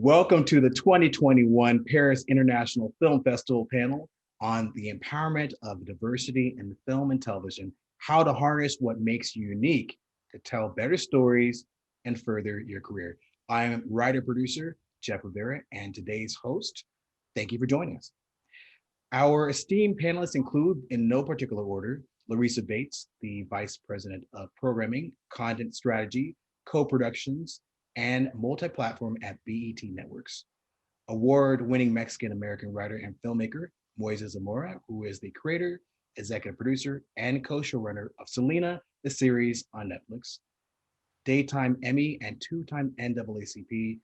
Welcome to the 2021 Paris International Film Festival panel on the empowerment of diversity in film and television, how to harness what makes you unique to tell better stories and further your career. I am writer-producer Jeff Rivera and today's host. Thank you for joining us. Our esteemed panelists include, in no particular order, Lorisa Bates, the Vice President of Programming, Content Strategy, Co-Productions, and multi-platform at BET Networks. Award-winning Mexican-American writer and filmmaker, Moise Zamora, who is the creator, executive producer, and co-showrunner of Selena, the series on Netflix. Daytime Emmy and two-time NAACP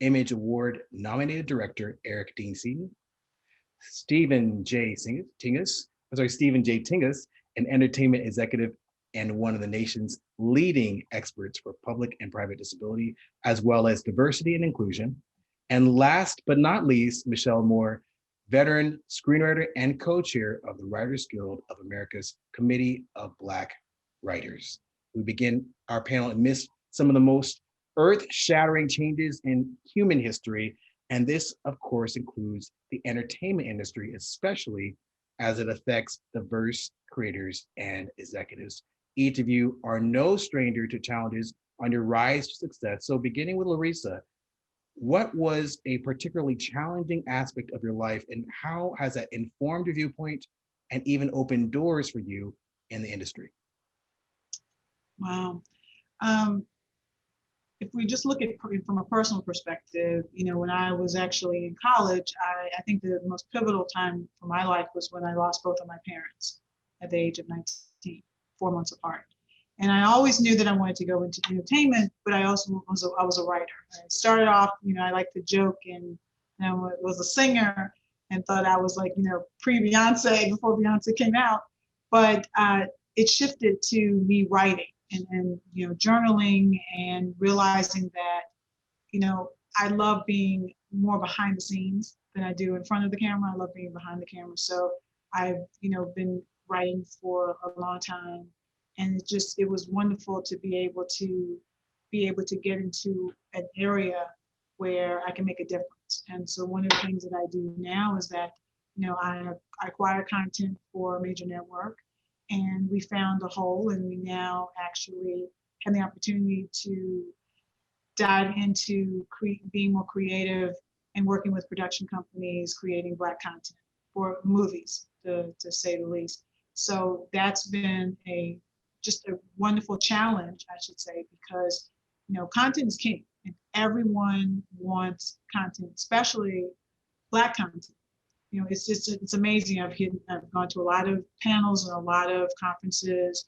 Image Award nominated director, Eric Dean Seaton. Stephen J. Tingus, an entertainment executive and one of the nation's leading experts for public and private disability, as well as diversity and inclusion. And last but not least, Michelle Moore, veteran screenwriter and co-chair of the Writers Guild of America's Committee of Black Writers. We begin our panel amidst some of the most earth-shattering changes in human history. And this, of course, includes the entertainment industry, especially as it affects diverse creators and executives. Each of you are no stranger to challenges on your rise to success. So beginning with Lorisa, what was a particularly challenging aspect of your life and how has that informed your viewpoint and even opened doors for you in the industry? Wow. If we just look at it from a personal perspective, when I was actually in college, I think the most pivotal time for my life was when I lost both of my parents at the age of 19, 4 months apart. And I always knew that I wanted to go into entertainment, but I also was a writer. I started off, I liked to joke and was a singer and thought I was like, pre-Beyonce before Beyonce came out. But it shifted to me writing and journaling and realizing that, I love being more behind the scenes than I do in front of the camera. I love being behind the camera. So I've, been writing for a long time. And it was wonderful to be able to get into an area where I can make a difference. And so one of the things that I do now is that, I acquire content for a major network, and we found a hole, and we now actually have the opportunity to dive into being more creative and working with production companies, creating Black content for movies, to say the least. So that's been just a wonderful challenge, I should say, because content is king, and everyone wants content, especially Black content. It's amazing. I've gone to a lot of panels and a lot of conferences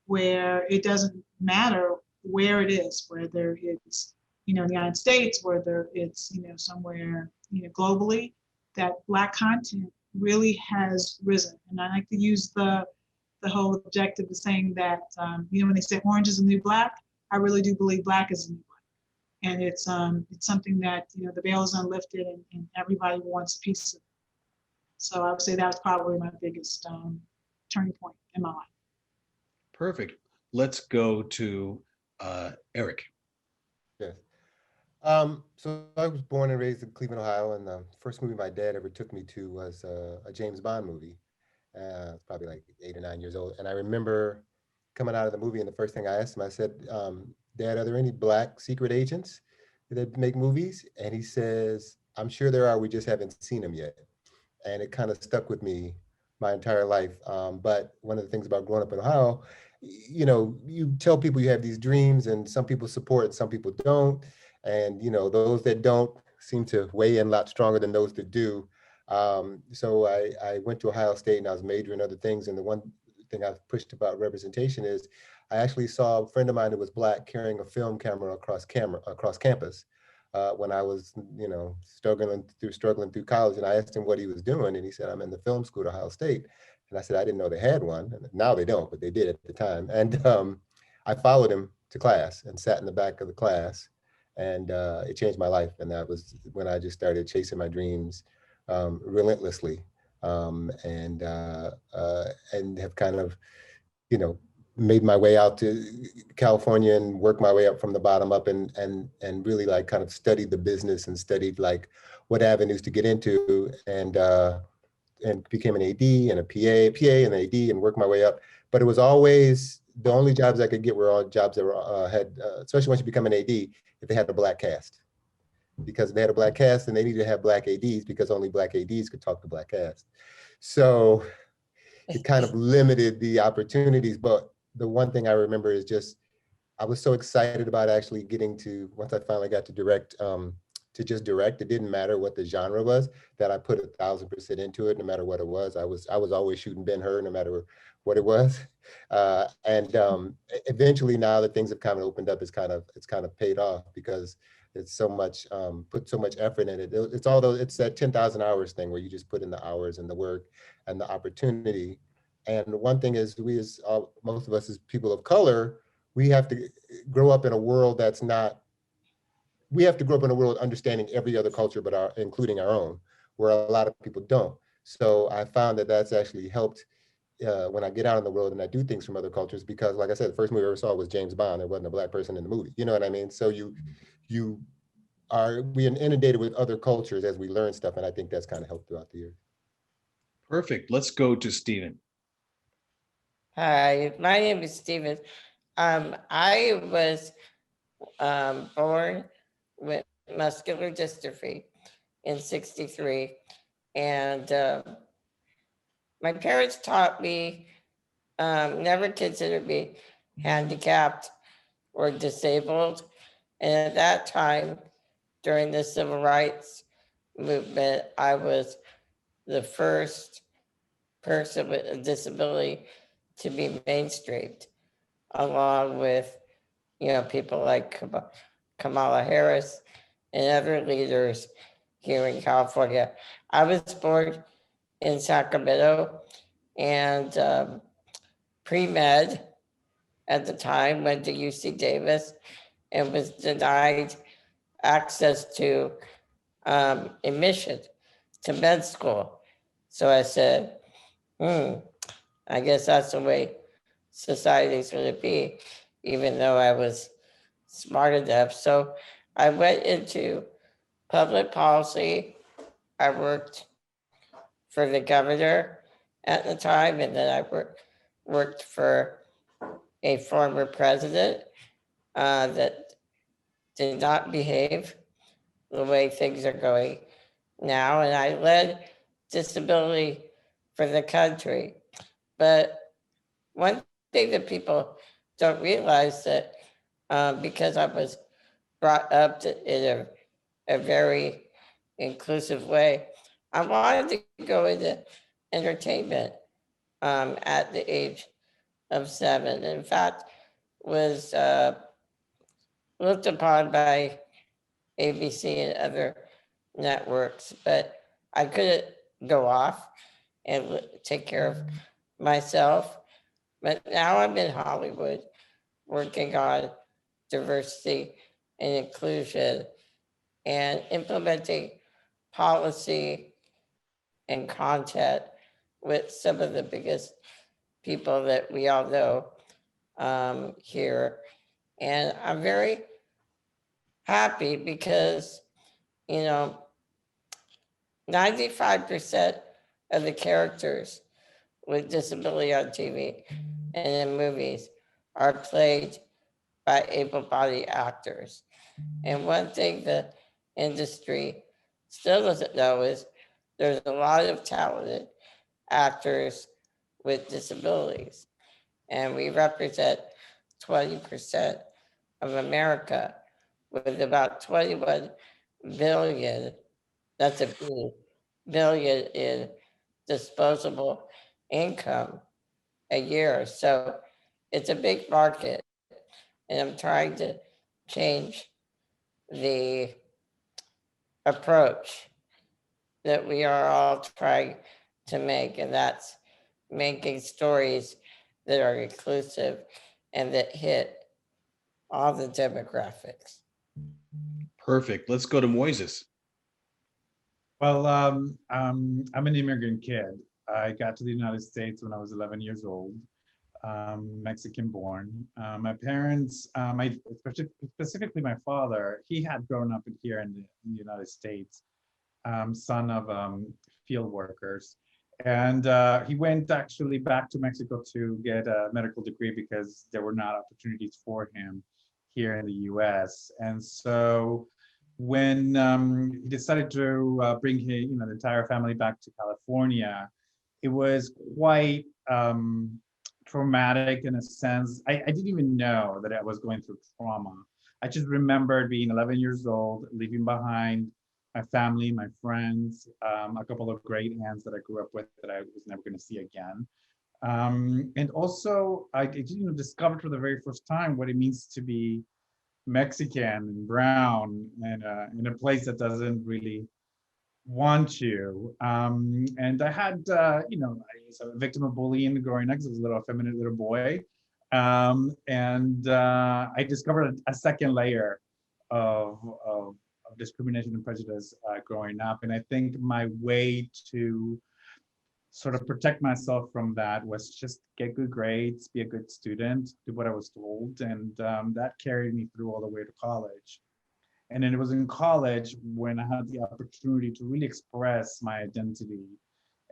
where it doesn't matter where it is, whether it's in the United States, whether it's somewhere globally, that Black content really has risen. And I like to use the whole objective of saying that when they say orange is the new black, I really do believe Black is the new black. And it's something that the veil is unlifted, and everybody wants a piece of it. So I would say that was probably my biggest turning point in my life. Perfect. Let's go to Eric. Yes. So I was born and raised in Cleveland, Ohio, and the first movie my dad ever took me to was a James Bond movie. I was probably like 8 or 9 years old. And I remember coming out of the movie, and the first thing I asked him, I said, Dad, are there any Black secret agents that make movies? And he says, I'm sure there are, we just haven't seen them yet. And it kind of stuck with me my entire life. But one of the things about growing up in Ohio, you tell people you have these dreams, and some people support and some people don't. And, those that don't seem to weigh in a lot stronger than those that do. So I went to Ohio State, and I was majoring in other things. And the one thing I've pushed about representation is I actually saw a friend of mine who was Black carrying a film camera across campus when I was, struggling through college. And I asked him what he was doing, and he said, I'm in the film school at Ohio State. And I said, I didn't know they had one. And now they don't, but they did at the time. And I followed him to class and sat in the back of the class, and it changed my life. And that was when I just started chasing my dreams relentlessly, and have kind of, made my way out to California and worked my way up from the bottom up and really like kind of studied the business and studied like what avenues to get into and became an AD and a PA and an AD and worked my way up. But it was always the only jobs I could get were all jobs that were, especially once you become an AD, if they had a black cast. Because they had a black cast and they needed to have black ADs because only black ADs could talk to black cast. So it kind of limited the opportunities. But the one thing I remember is just, I was so excited about actually getting to, once I finally got to direct, to just direct, it didn't matter what the genre was, that I put 1,000% into it, no matter what it was. I was always shooting Ben-Hur, no matter what it was. Eventually now that things have kind of opened up, it's kind of paid off because it's so much, put so much effort in it. It's that 10,000 hours thing where you just put in the hours and the work and the opportunity. And one thing is most of us as people of color, we have to grow up in a world that's not, we have to grow up in a world understanding every other culture, but including our own, where a lot of people don't. So I found that that's actually helped when I get out in the world and I do things from other cultures, because like I said, the first movie I ever saw was James Bond. There wasn't a black person in the movie. You know what I mean? So we are inundated with other cultures as we learn stuff. And I think that's kind of helped throughout the years. Perfect. Let's go to Stephen. Hi, my name is Stephen. I was born with muscular dystrophy in '63, and my parents taught me, never considered me handicapped or disabled. And at that time, during the civil rights movement, I was the first person with a disability to be mainstreamed, along with, people like Kamala Harris and other leaders here in California. I was born in Sacramento, and pre-med at the time went to UC Davis and was denied access to admission to med school. So I said, I guess that's the way society's going to be, even though I was smart enough. So I went into public policy. I worked for the governor at the time, and then I worked for a former president that did not behave the way things are going now, and I led disability for the country. But one thing that people don't realize that because I was brought up in a very inclusive way, I wanted to go into entertainment at the age of 7. In fact, was looked upon by ABC and other networks, but I couldn't go off and take care of myself. But now I'm in Hollywood working on diversity and inclusion and implementing policy and content with some of the biggest people that we all know here. And I'm very happy because, 95% of the characters with disability on TV and in movies are played by able-bodied actors. And one thing the industry still doesn't know is there's a lot of talented actors with disabilities. And we represent 20% of America with about 21 billion, that's a billion in disposable income a year. So it's a big market. And I'm trying to change the approach that we are all trying to make, and that's making stories that are inclusive and that hit all the demographics. Perfect. Let's go to Moises. Well, I'm an immigrant kid. I got to the United States when I was 11 years old. Mexican born. My parents, specifically my father, he had grown up here in the United States, son of field workers. And he went actually back to Mexico to get a medical degree because there were not opportunities for him here in the US. And so when he decided to bring his, the entire family back to California, it was quite traumatic in a sense. I didn't even know that I was going through trauma. I just remembered being 11 years old, leaving behind my family, my friends, a couple of great aunts that I grew up with that I was never going to see again. And also, I discovered for the very first time what it means to be Mexican and brown and in a place that doesn't really want you. And I had, I was a victim of bullying growing up because I was a little effeminate little boy. And I discovered a second layer of discrimination and prejudice growing up. And I think my way to sort of protect myself from that was just get good grades, be a good student, do what I was told. And that carried me through all the way to college. And then it was in college when I had the opportunity to really express my identity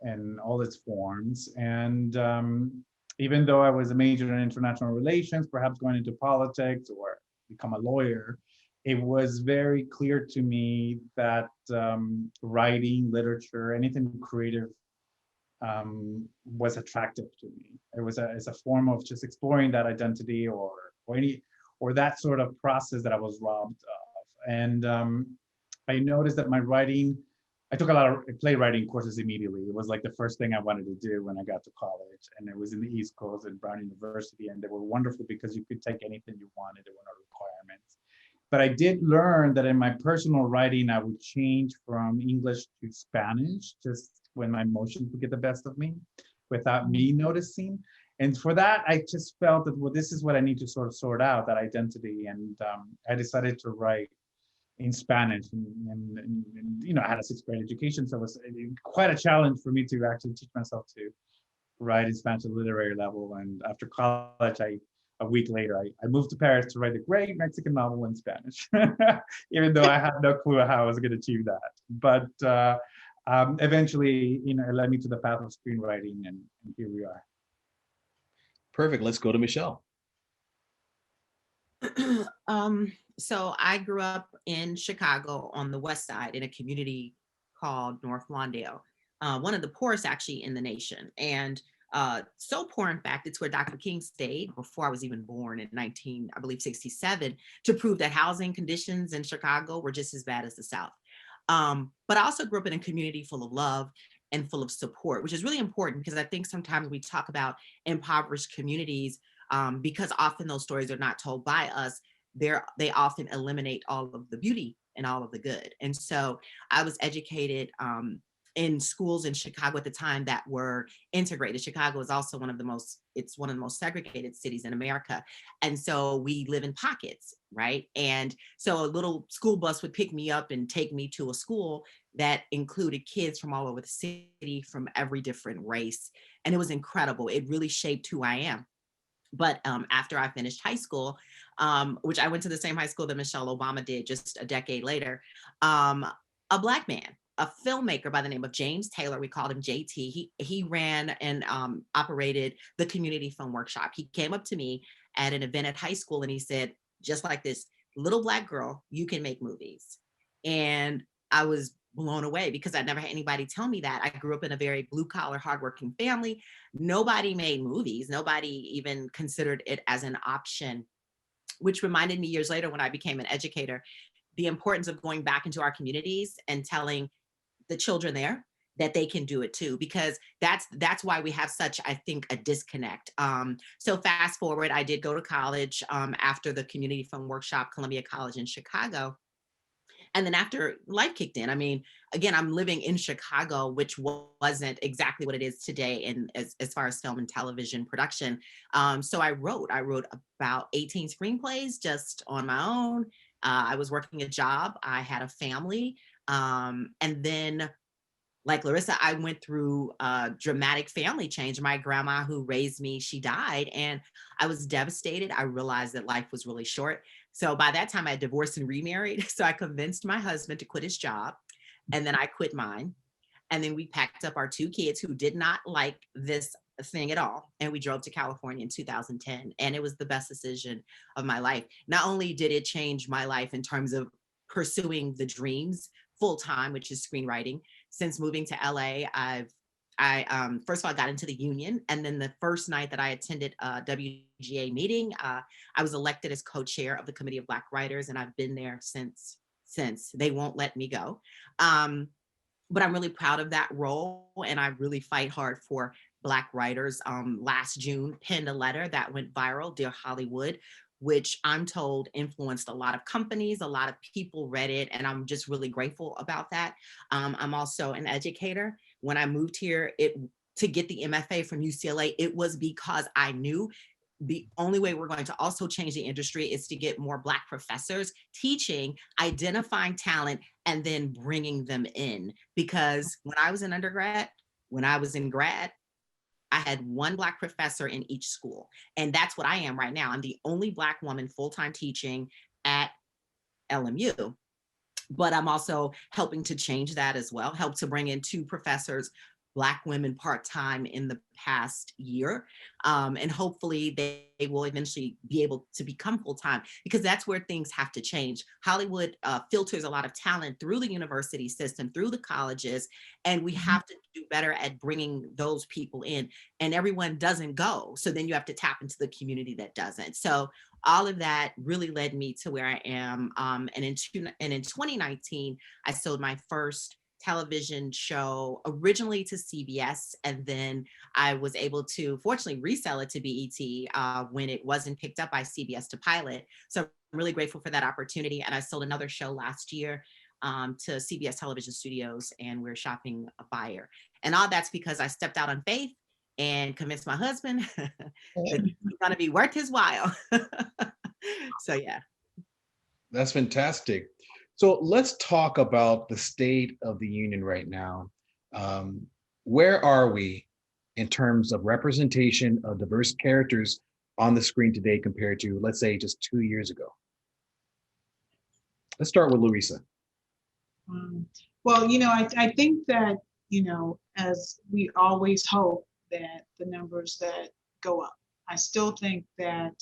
in all its forms. And even though I was a major in international relations, perhaps going into politics or become a lawyer, it was very clear to me that writing, literature, anything creative was attractive to me. It was as a form of just exploring that identity or that sort of process that I was robbed of. And I noticed that my writing, I took a lot of playwriting courses immediately. It was like the first thing I wanted to do when I got to college. And it was in the East Coast at Brown University. And they were wonderful because you could take anything you wanted. There were no requirements. But I did learn that in my personal writing, I would change from English to Spanish just when my emotions would get the best of me without me noticing. And for that, I just felt that, well, this is what I need to sort of sort out, that identity. And I decided to write in Spanish. And I had a sixth grade education, so it was quite a challenge for me to actually teach myself to write in Spanish at a literary level. And after college, a week later, I moved to Paris to write a great Mexican novel in Spanish, even though I had no clue how I was going to achieve that. But eventually, it led me to the path of screenwriting, and here we are. Perfect. Let's go to Michelle. So I grew up in Chicago on the west side in a community called North Lawndale, one of the poorest actually in the nation. And so poor, in fact, it's where Dr. King stayed before I was even born in 1967, to prove that housing conditions in Chicago were just as bad as the South. But I also grew up in a community full of love and full of support, which is really important because I think sometimes we talk about impoverished communities because often those stories are not told by us. They often eliminate all of the beauty and all of the good. And so I was educated in schools in Chicago at the time that were integrated. Chicago is also one of the most segregated cities in America. And so we live in pockets, right? And so a little school bus would pick me up and take me to a school that included kids from all over the city, from every different race. And it was incredible. It really shaped who I am. But after I finished high school, which I went to the same high school that Michelle Obama did just a decade later, a Black man, a filmmaker by the name of James Taylor, we called him JT, he ran and operated the community film workshop. He came up to me at an event at high school and he said, just like this little Black girl, you can make movies. And I was blown away because I'd never had anybody tell me that. I grew up in a very blue collar, hardworking family. Nobody made movies. Nobody even considered it as an option, which reminded me years later when I became an educator, the importance of going back into our communities and telling the children there that they can do it too, because that's why we have such, I think, a disconnect. So fast forward, I did go to college after the community film workshop, Columbia College in Chicago. And then after life kicked in, I mean, again, I'm living in Chicago, which wasn't exactly what it is today in as far as film and television production. So I wrote about 18 screenplays just on my own. I was working a job. I had a family. And then like Lorisa, I went through a dramatic family change. My grandma who raised me, she died, and I was devastated. I realized that life was really short. So by that time I had divorced and remarried. So I convinced my husband to quit his job, and then I quit mine. And then we packed up our 2 kids who did not like this thing at all. And we drove to California in 2010. And it was the best decision of my life. Not only did it change my life in terms of pursuing the dreams full time, which is screenwriting. Since moving to LA, first of all, I got into the union. And then the first night that I attended a WGA meeting, I was elected as co-chair of the Committee of Black Writers. And I've been there since. They won't let me go. But I'm really proud of that role, and I really fight hard for Black writers. Last June, penned a letter that went viral, Dear Hollywood, which I'm told influenced a lot of companies, a lot of people read it, and I'm just really grateful about that. I'm also an educator. When I moved here, to get the MFA from UCLA, it was because I knew the only way we're going to also change the industry is to get more Black professors teaching, identifying talent, and then bringing them in. Because when I was in undergrad, when I was in grad, I had one Black professor in each school. And that's what I am right now. I'm the only Black woman full-time teaching at LMU. But I'm also helping to change that as well, help to bring in 2 professors, Black women part-time in the past year. And hopefully they will eventually be able to become full-time, because that's where things have to change. Hollywood filters a lot of talent through the university system, through the colleges, and we have to do better at bringing those people in. And everyone doesn't go. So then you have to tap into the community that doesn't. So all of that really led me to where I am. And in 2019, I sold my first television show originally to CBS, and then I was able to fortunately resell it to BET when it wasn't picked up by CBS to pilot. So I'm really grateful for that opportunity. And I sold another show last year to CBS Television Studios, and we're shopping a buyer. And all that's because I stepped out on faith and convinced my husband that it's going to be worth his while. So yeah. That's fantastic. So let's talk about the state of the union right now. Where are we in terms of representation of diverse characters on the screen today compared to, let's say, just 2 years ago? Let's start with Lorisa. Well, I think that, as we always hope that the numbers that go up, I still think that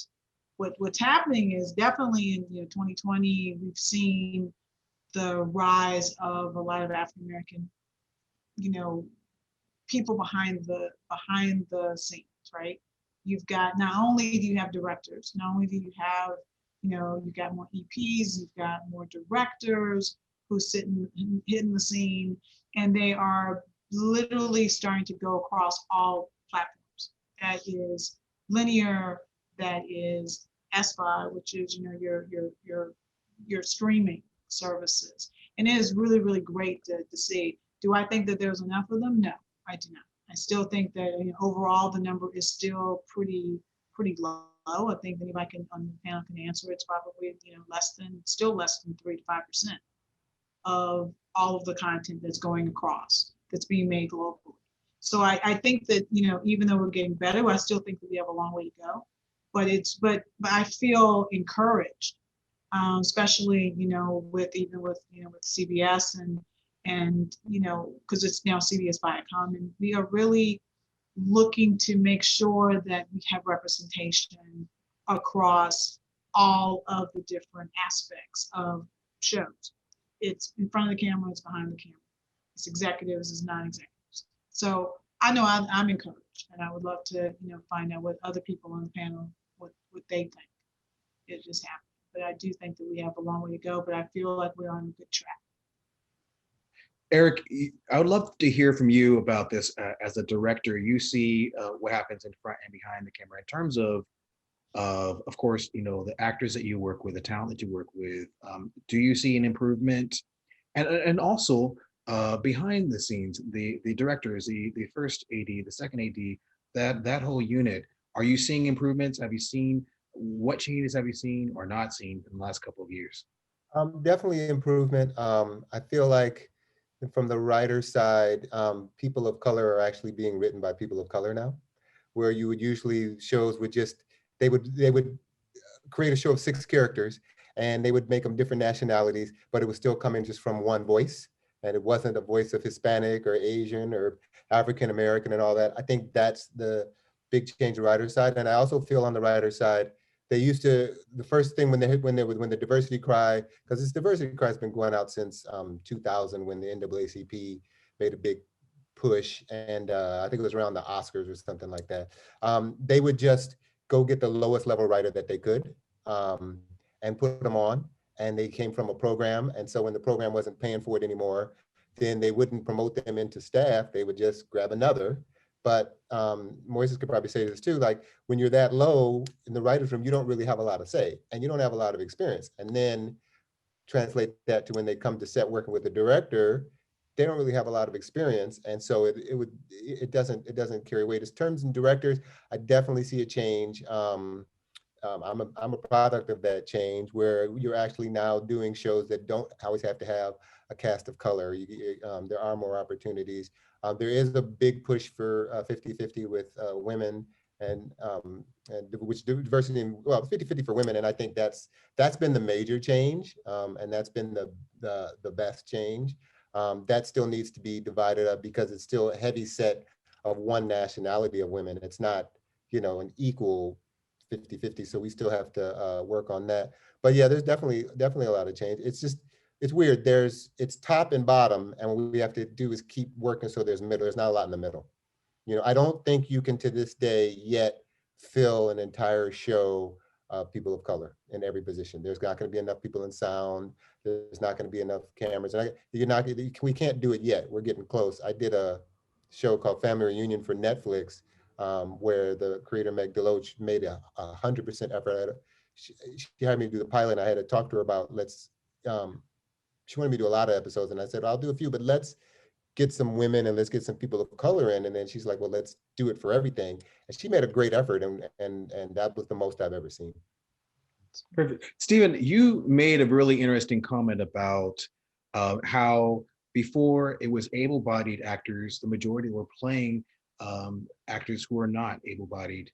what's happening is definitely in 2020, we've seen the rise of a lot of African American, people behind the scenes, right? You've got, not only do you have directors, not only do you have, you've got more EPs, you've got more directors who sit in the scene, and they are literally starting to go across all platforms. That is linear, that is SVOD, which is your streaming services, and it is really, really great to see. Do I think that there's enough of them? No, I do not. I still think that overall the number is still pretty low. I think anybody on the panel can answer. It's probably still less than 3 to 5% of all of the content that's going across, that's being made globally. So I think that even though we're getting better, I still think that we have a long way to go. But I feel encouraged, especially with CBS and because it's now CBS Viacom, and we are really looking to make sure that we have representation across all of the different aspects of shows. It's in front of the camera, it's behind the camera, it's executives, it's non-executives. So I know I'm encouraged, and I would love to find out what other people on the panel what they think it just happened. But I do think that we have a long way to go, but I feel like we're on a good track. Eric, I would love to hear from you about this. As a director, you see what happens in front and behind the camera in terms of course, the actors that you work with, the talent that you work with. Do you see an improvement? And also behind the scenes, the directors, the first AD, the second AD, that whole unit. Are you seeing improvements? What changes have you seen or not seen in the last couple of years? Definitely improvement. I feel like And from the writer's side, people of color are actually being written by people of color now, where you would usually shows would just, they would create a show of 6 characters and they would make them different nationalities, but it was still coming just from one voice. And it wasn't a voice of Hispanic or Asian or African American and all that. I think that's the big change on the writer's side. And I also feel on the writer's side, they used to, the first thing when the diversity cry, because this diversity cry has been going out since 2000 when the NAACP made a big push, and I think it was around the Oscars or something like that. They would just go get the lowest level writer that they could and put them on. And they came from a program. And so when the program wasn't paying for it anymore, then they wouldn't promote them into staff. They would just grab another. But Moise could probably say this too, like when you're that low in the writer's room, you don't really have a lot of say and you don't have a lot of experience. And then translate that to when they come to set working with the director, they don't really have a lot of experience. And so it doesn't carry weight. As terms and directors, I definitely see a change. I'm a product of that change where you're actually now doing shows that don't always have to have a cast of color. There are more opportunities. There is a big push for 50-50 with women and which diversity, well, 50-50 for women. And I think that's been the major change. And that's been the best change. That still needs to be divided up because it's still a heavy set of one nationality of women. It's not, an equal 50-50. So we still have to work on that. But yeah, there's definitely a lot of change. It's weird. It's top and bottom. And what we have to do is keep working so there's middle. There's not a lot in the middle. I don't think you can to this day yet fill an entire show of people of color in every position. There's not going to be enough people in sound. There's not going to be enough cameras. And we can't do it yet. We're getting close. I did a show called Family Reunion for Netflix, where the creator Meg Deloach made a 100% effort. She had me do the pilot. And I had to talk to her about she wanted me to do a lot of episodes, and I said, I'll do a few, but let's get some women and let's get some people of color in. And then she's like, well, let's do it for everything. And she made a great effort, and that was the most I've ever seen. Perfect. Stephen, you made a really interesting comment about how before it was able-bodied actors, the majority were playing actors who are not able-bodied.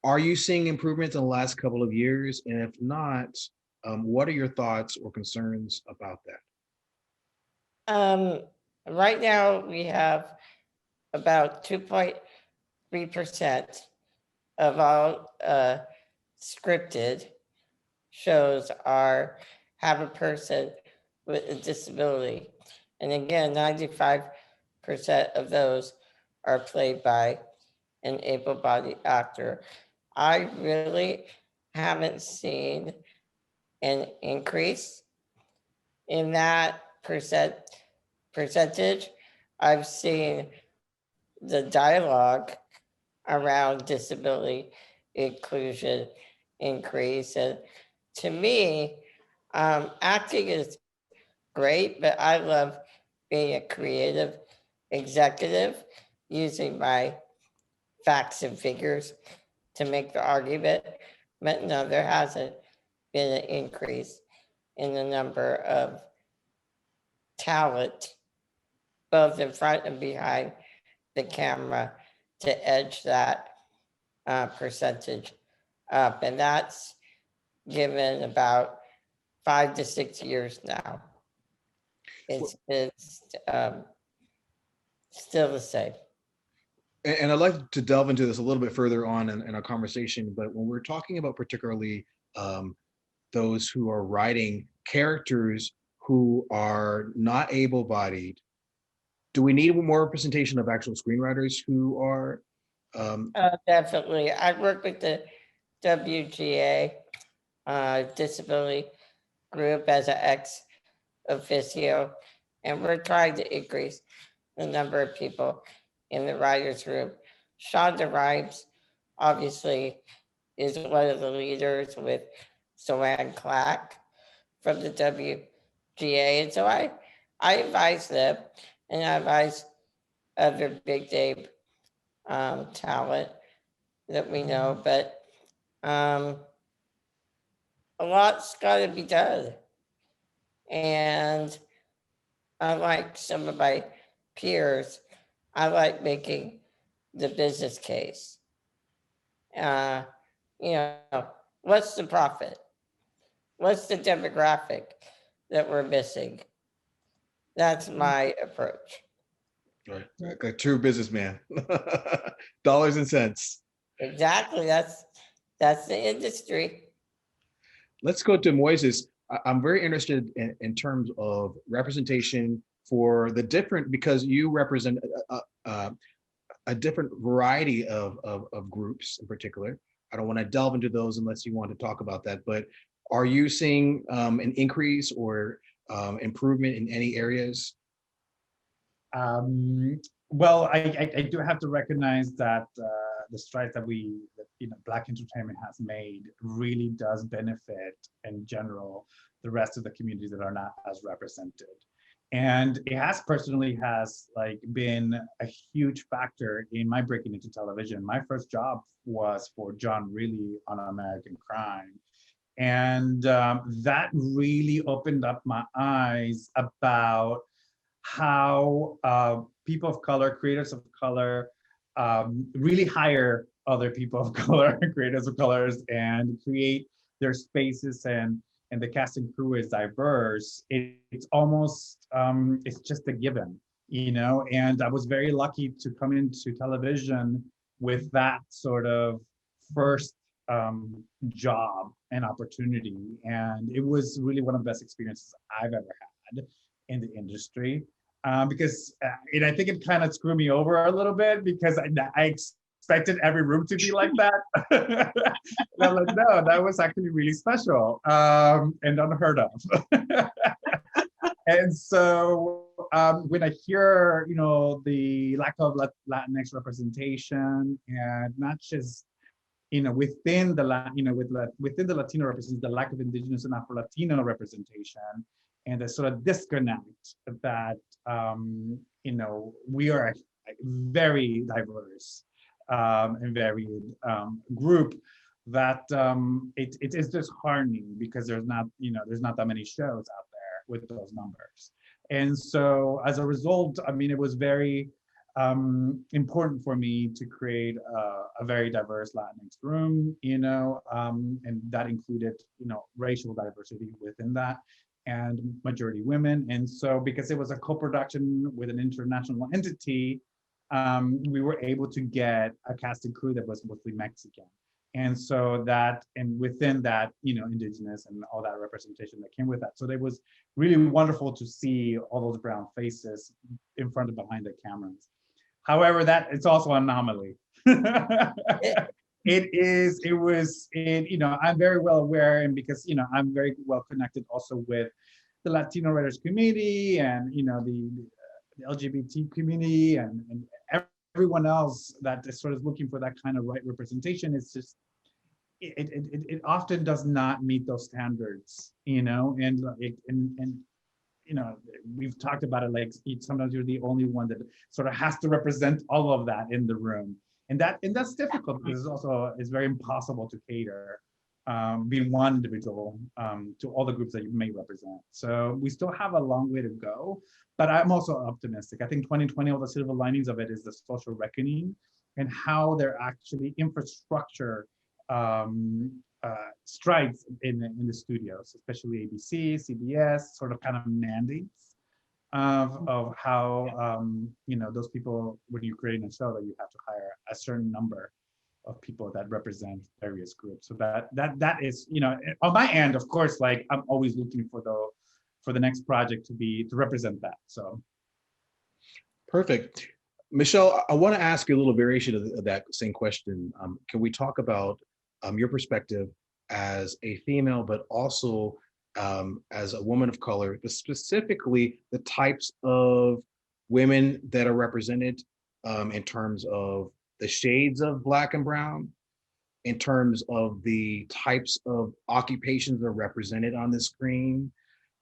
Are you seeing improvements in the last couple of years? And if not, what are your thoughts or concerns about that? Right now, we have about 2.3% of all scripted shows have a person with a disability. And again, 95% of those are played by an able-bodied actor. I really haven't seen an increase in that percentage. I've seen the dialogue around disability inclusion increase. And to me, acting is great, but I love being a creative executive, using my facts and figures to make the argument. But no, there hasn't been an increase in the number of talent, both in front and behind the camera, to edge that percentage up. And that's given about 5 to 6 years now. It's still the same. And I'd like to delve into this a little bit further on in our conversation, but when we're talking about particularly those who are writing characters who are not able-bodied, do we need more representation of actual screenwriters who are? Definitely. I work with the WGA disability group as an ex officio, and we're trying to increase the number of people in the writers' room. Shonda Rhimes, obviously, is one of the leaders with Joanne Clack from the WGA. And so I advise them, and I advise other big name talent that we know, but a lot's got to be done. And unlike some of my peers, I like making the business case. You know, what's the profit? What's the demographic that we're missing? That's my approach. Right. Like a true businessman. Dollars and cents. Exactly. That's the industry. Let's go to Moises. I'm very interested in terms of representation for the different, because you represent a different variety of groups in particular. I don't want to delve into those unless you want to talk about that, but are you seeing an increase or improvement in any areas? Well, I do have to recognize that the strides that Black entertainment has made really does benefit in general the rest of the communities that are not as represented. And it has been a huge factor in my breaking into television. My first job was for John Reilly on American Crime. And that really opened up my eyes about how people of color, creators of color, really hire other people of color, creators of colors, and create their spaces, and the cast and crew is diverse. It's almost, it's just a given, and I was very lucky to come into television with that sort of first job and opportunity. And it was really one of the best experiences I've ever had in the industry. Because I think it kind of screwed me over a little bit, because I expected every room to be like that. And I'm like, no, that was actually really special and unheard of. And so when I hear, the lack of Latinx representation, and not just, within the within the Latino representation, the lack of Indigenous and Afro-Latino representation, and the sort of disconnect that, we are a very diverse and varied group, that it is disheartening, because there's not that many shows out there with those numbers. And so as a result, it was very important for me to create a very diverse Latinx room, and that included, racial diversity within that, and majority women. And so, because it was a co-production with an international entity, we were able to get a cast and crew that was mostly Mexican. And so and within that, Indigenous and all that representation that came with that. So it was really wonderful to see all those brown faces in front and behind the cameras. However, it's also an anomaly. I'm very well aware, and because, I'm very well connected also with the Latino writers community, and, the LGBT community, and everyone else that is sort of looking for that kind of right representation. It's just, it often does not meet those standards, and we've talked about it, like sometimes you're the only one that sort of has to represent all of that in the room. And that's difficult, because it's very impossible to cater, being one individual, to all the groups that you may represent. So we still have a long way to go, but I'm also optimistic. I think 2020, all the silver linings of it is the social reckoning, and how they're actually infrastructure strides in the studios, especially ABC, CBS, sort of kind of mandates of how, those people, when you're creating a show, that you have to hire a certain number of people that represent various groups. So that is, on my end, of course, like, I'm always looking for the next project to represent that. So. Perfect. Michelle, I want to ask you a little variation of that same question. Can we talk about your perspective as a female, but also as a woman of color, but specifically the types of women that are represented in terms of the shades of Black and brown, in terms of the types of occupations that are represented on the screen,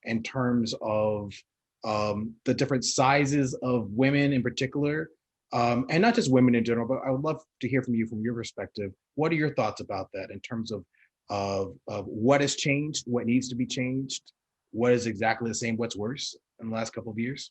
in terms of the different sizes of women in particular, and not just women in general, but I would love to hear from you, from your perspective. What are your thoughts about that in terms of what has changed, what needs to be changed, what is exactly the same, what's worse? in the last couple of years?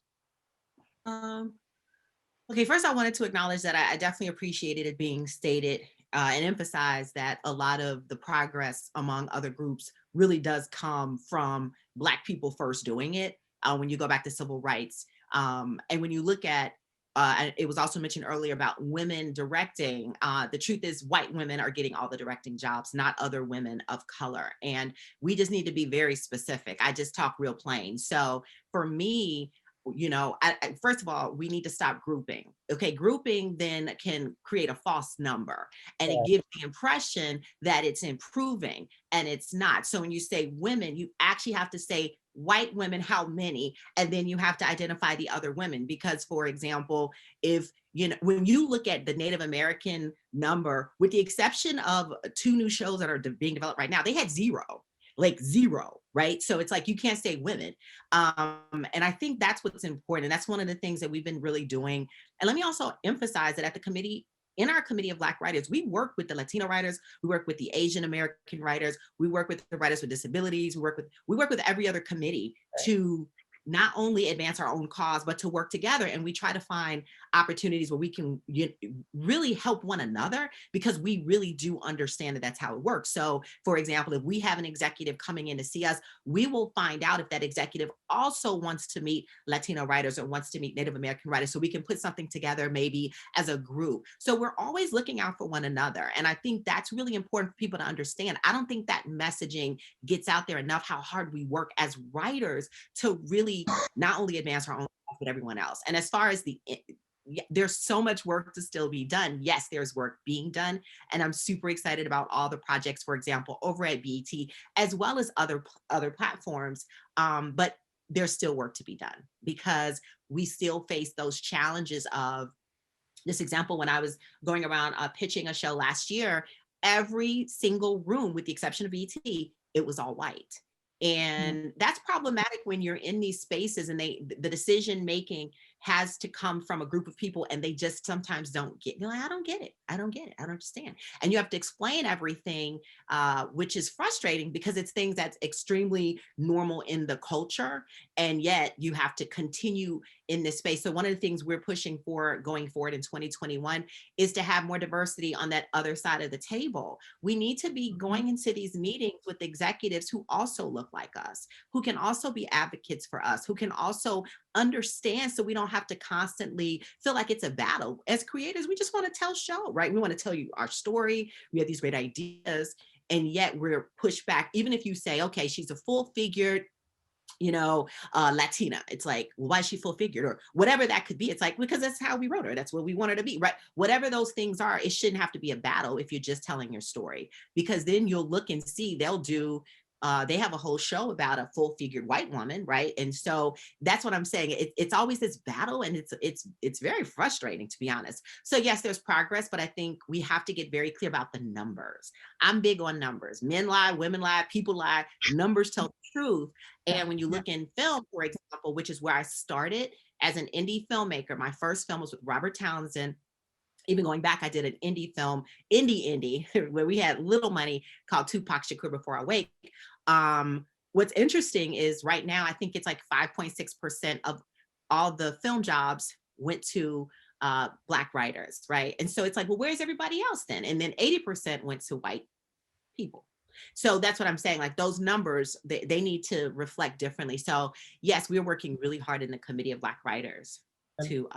Okay, first I wanted to acknowledge that I definitely appreciated it being stated and emphasize that a lot of the progress among other groups really does come from Black people first doing it. When you go back to civil rights, and when you look at, and it was also mentioned earlier about women directing. The truth is, white women are getting all the directing jobs, not other women of color. And we just need to be very specific. I just talk real plain. So for me, you know, first of all, we need to stop grouping. Okay, grouping then can create a false number, and it gives the impression that it's improving, and it's not. So when you say women, you actually have to say white women, how many, and then you have to identify the other women. Because, for example, if you know, when you look at the Native American number, with the exception of 2 new shows that are being developed right now, they had zero, like zero, right? So it's like you can't say women. And I think that's what's important. That's one of the things that we've been really doing. And let me also emphasize that at the committee, in our committee of Black writers, we work with the Latino writers, we work with the Asian American writers, we work with the writers with disabilities, we work with every other committee to not only advance our own cause, but to work together. And we try to find opportunities where we can really help one another, because we really do understand that that's how it works. So for example, if we have an executive coming in to see us, we will find out if that executive also wants to meet Latino writers or wants to meet Native American writers, so we can put something together maybe as a group. So we're always looking out for one another. And I think that's really important for people to understand. I don't think that messaging gets out there enough, how hard we work as writers to really not only advance our own, but everyone else. And as far as there's so much work to still be done. Yes, there's work being done. And I'm super excited about all the projects, for example, over at BET, as well as other platforms. But there's still work to be done, because we still face those challenges of this example. When I was going around pitching a show last year, every single room, with the exception of BET, it was all white. And that's problematic when you're in these spaces and the decision making has to come from a group of people, and they just sometimes don't get, you're like, I don't get it. I don't understand. And you have to explain everything, which is frustrating, because it's things that's extremely normal in the culture. And yet you have to continue in this space. So one of the things we're pushing for going forward in 2021 is to have more diversity on that other side of the table. We need to be going into these meetings with executives who also look like us, who can also be advocates for us, who can also understand, so we don't have to constantly feel like it's a battle. As creators, we just want to tell show, right? We want to tell you our story. We have these great ideas, and yet we're pushed back. Even if you say, okay, she's a full-figured, Latina, it's like, well, why is she full-figured, or whatever that could be? It's like, because that's how we wrote her. That's what we want her to be, right? Whatever those things are, it shouldn't have to be a battle if you're just telling your story, because then you'll look and see they'll do. They have a whole show about a full-figured white woman, right? And so that's what I'm saying. It's always this battle, and it's very frustrating, to be honest. So yes, there's progress, but I think we have to get very clear about the numbers. I'm big on numbers. Men lie, women lie, people lie. Numbers tell the truth. And when you look in film, for example, which is where I started as an indie filmmaker, my first film was with Robert Townsend. Even going back, I did an indie film, indie, where we had little money, called Tupac Shakur Before I Wake. What's interesting is right now, I think it's like 5.6% of all the film jobs went to Black writers, right? And so it's like, well, where's everybody else then? And then 80% went to white people. So that's what I'm saying. Like, those numbers, they need to reflect differently. So yes, we're working really hard in the Committee of Black Writers to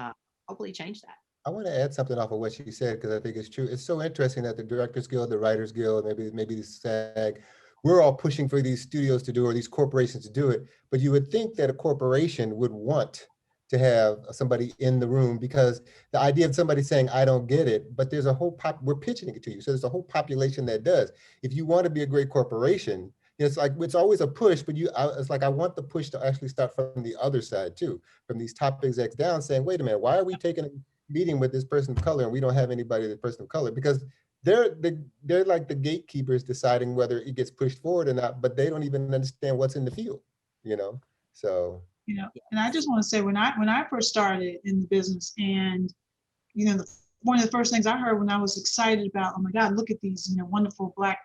hopefully change that. I want to add something off of what she said, because I think it's true. It's so interesting that the Directors Guild, the Writers Guild, maybe the SAG, we're all pushing for these studios to do, or these corporations to do it. But you would think that a corporation would want to have somebody in the room, because the idea of somebody saying, I don't get it, but there's a whole we're pitching it to you. So there's a whole population that does. If you want to be a great corporation, it's like, it's always a push, but it's like, I want the push to actually start from the other side too, from these top execs down, saying, wait a minute, why are we taking a meeting with this person of color and we don't have anybody that's person of color? Because they're like the gatekeepers deciding whether it gets pushed forward or not, but they don't even understand what's in the field, so. And I just want to say, when I first started in the business, and one of the first things I heard when I was excited about, oh my God, look at these wonderful Black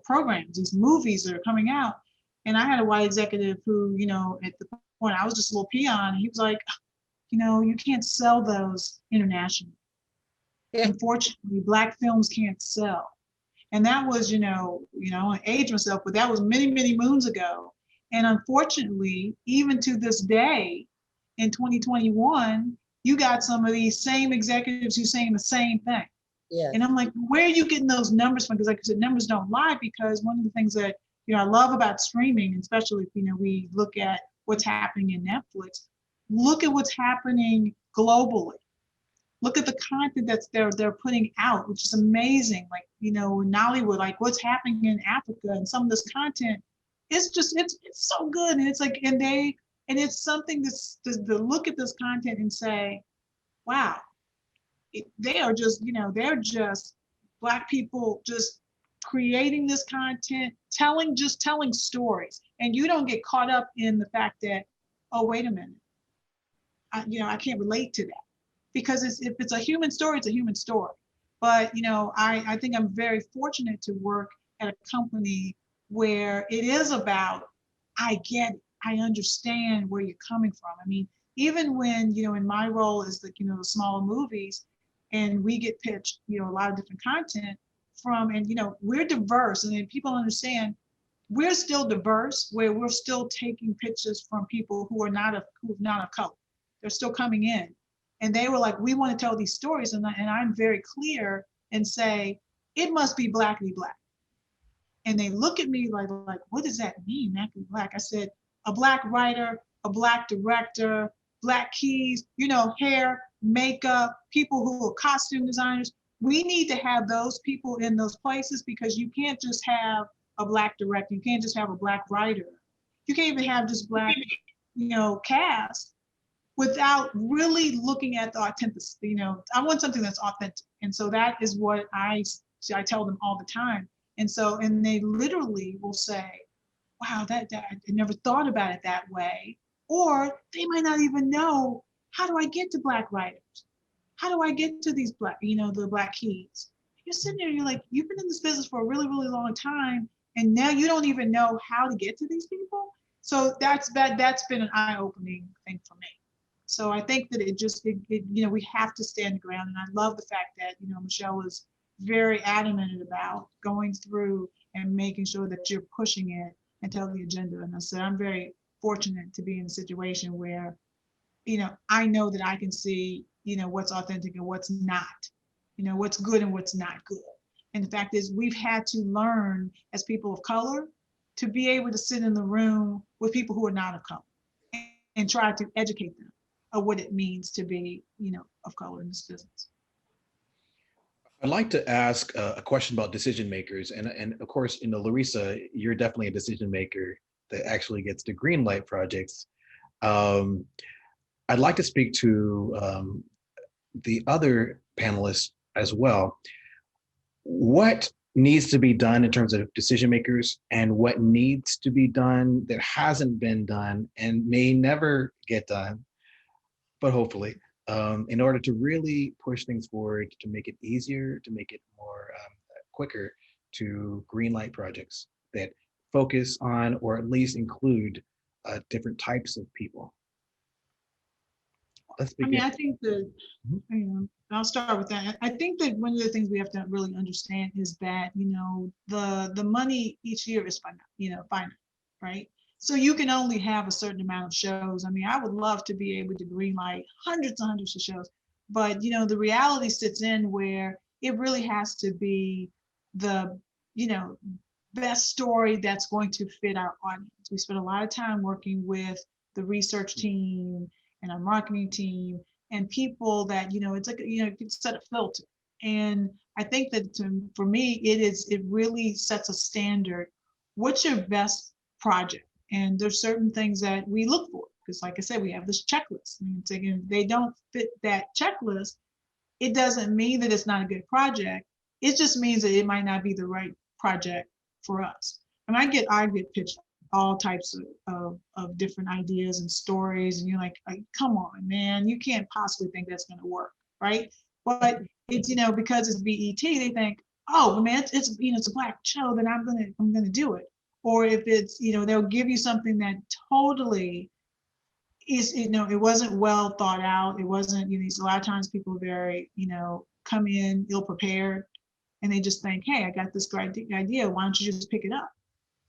programs, these movies that are coming out. And I had a white executive who at the point, I was just a little peon. And he was like, you know, you can't sell those internationally. Yeah. Unfortunately, Black films can't sell. And that was, I age myself, but that was many, many moons ago. And unfortunately, even to this day, in 2021, you got some of these same executives who saying the same thing. Yes. And I'm like, where are you getting those numbers from? Because like I said, numbers don't lie, because one of the things that, I love about streaming, especially if, we look at what's happening in Netflix, look at what's happening globally. Look at the content that's they're putting out, which is amazing. Like, in Nollywood, like what's happening in Africa, and some of this content, it's so good. And it's like, and it's something that's to look at this content and say, wow, they are just, they're just Black people just creating this content, telling stories. And you don't get caught up in the fact that, oh, wait a minute, I can't relate to that. Because if it's a human story, it's a human story. But, I think I'm very fortunate to work at a company where it is about, I get it, I understand where you're coming from. I mean, even when, in my role is the smaller movies, and we get pitched, a lot of different content from, and, we're diverse, and then people understand we're still diverse, where we're still taking pitches from people who are not of color. They're still coming in. And they were like, we want to tell these stories. And I'm very clear and say, it must be Blackity Black. And they look at me like, what does that mean, Blackity Black? I said, a Black writer, a Black director, Black keys, hair, makeup, people who are costume designers. We need to have those people in those places, because you can't just have a Black director. You can't just have a Black writer. You can't even have just Black, cast, without really looking at the authenticity. I want something that's authentic. And so that is what I tell them all the time. And they literally will say, wow, that I never thought about it that way. Or they might not even know, how do I get to Black writers? How do I get to these Black, the Black keys? You're sitting there, you're like, you've been in this business for a really, really long time, and now you don't even know how to get to these people. So that's been an eye-opening thing for me. So I think that we have to stand the ground. And I love the fact that, Michelle was very adamant about going through and making sure that you're pushing it and telling the agenda. And I said, I'm very fortunate to be in a situation where, I know that I can see, what's authentic and what's not, what's good and what's not good. And the fact is, we've had to learn as people of color to be able to sit in the room with people who are not of color and try to educate them of what it means to be, of color in this business. I'd like to ask a question about decision makers. And of course, Lorisa, you're definitely a decision maker that actually gets to green light projects. I'd like to speak to the other panelists as well. What needs to be done in terms of decision makers, and what needs to be done that hasn't been done and may never get done, but hopefully, in order to really push things forward, to make it easier, to make it more quicker to greenlight projects that focus on, or at least include, different types of people. Let's begin. I think that, I'll start with that. I think that one of the things we have to really understand is that, the money each year is finite, right? So you can only have a certain amount of shows. I would love to be able to greenlight hundreds and hundreds of shows, but the reality sits in where it really has to be the, best story that's going to fit our audience. We spend a lot of time working with the research team and our marketing team and people that, it's like, you can set a filter. And I think that for me, it really sets a standard. What's your best project? And there's certain things that we look for, because like I said, we have this checklist. And if they don't fit that checklist, it doesn't mean that it's not a good project. It just means that it might not be the right project for us. And I get pitched all types of different ideas and stories, and you're like, come on, man, you can't possibly think that's going to work, right? But it's because it's BET, they think, oh man, it's it's a Black show, then I'm gonna do it. Or if it's they'll give you something that totally is, it wasn't well thought out. It wasn't, a lot of times people are very, come in ill prepared and they just think, hey, I got this great idea. Why don't you just pick it up?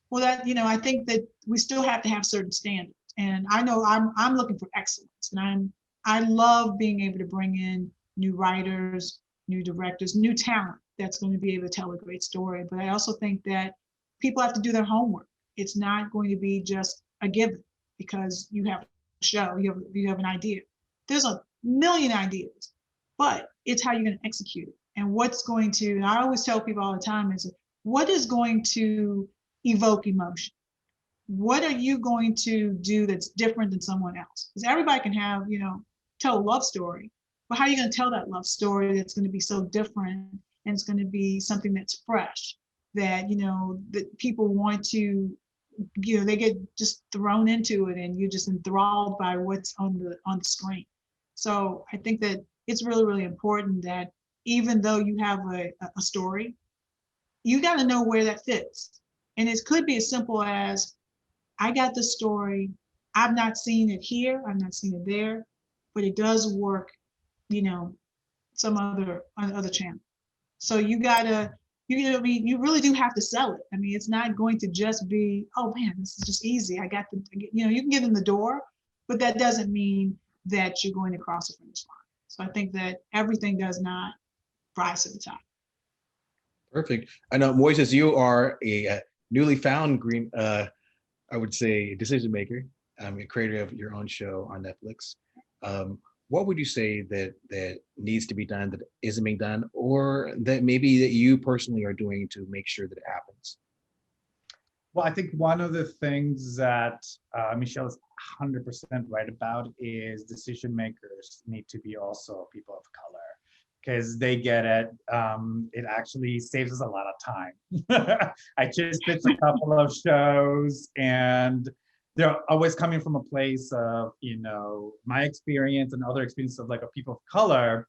Well, that, I think that we still have to have certain standards. And I know I'm looking for excellence, and I love being able to bring in new writers, new directors, new talent that's going to be able to tell a great story. But I also think that people have to do their homework. It's not going to be just a given because you have a show, you have an idea. There's a million ideas, but it's how you're going to execute it. And what's going to, and I always tell people all the time is, what is going to evoke emotion? What are you going to do that's different than someone else? Because everybody can have, tell a love story, but how are you going to tell that love story that's going to be so different, and it's going to be something that's fresh, that, that people want to, they get just thrown into it and you're just enthralled by what's on the screen. So I think that it's really, really important that even though you have a story, you got to know where that fits. And it could be as simple as, I got the story, I've not seen it here, I've not seen it there, but it does work, some other channel. So you really do have to sell it. I mean, it's not going to just be, oh man, this is just easy. You can get in the door, but that doesn't mean that you're going to cross the finish line. So I think that everything does not rise to the top. Perfect. I know, Moises, you are a newly found I would say, decision maker, a creator of your own show on Netflix. What would you say that needs to be done, that isn't being done, or that maybe that you personally are doing to make sure that it happens? Well, I think one of the things that Michelle is 100% right about is decision makers need to be also people of color, because they get it. It actually saves us a lot of time. I just did a couple of shows, and they're always coming from a place of, my experience and other experiences of like a people of color.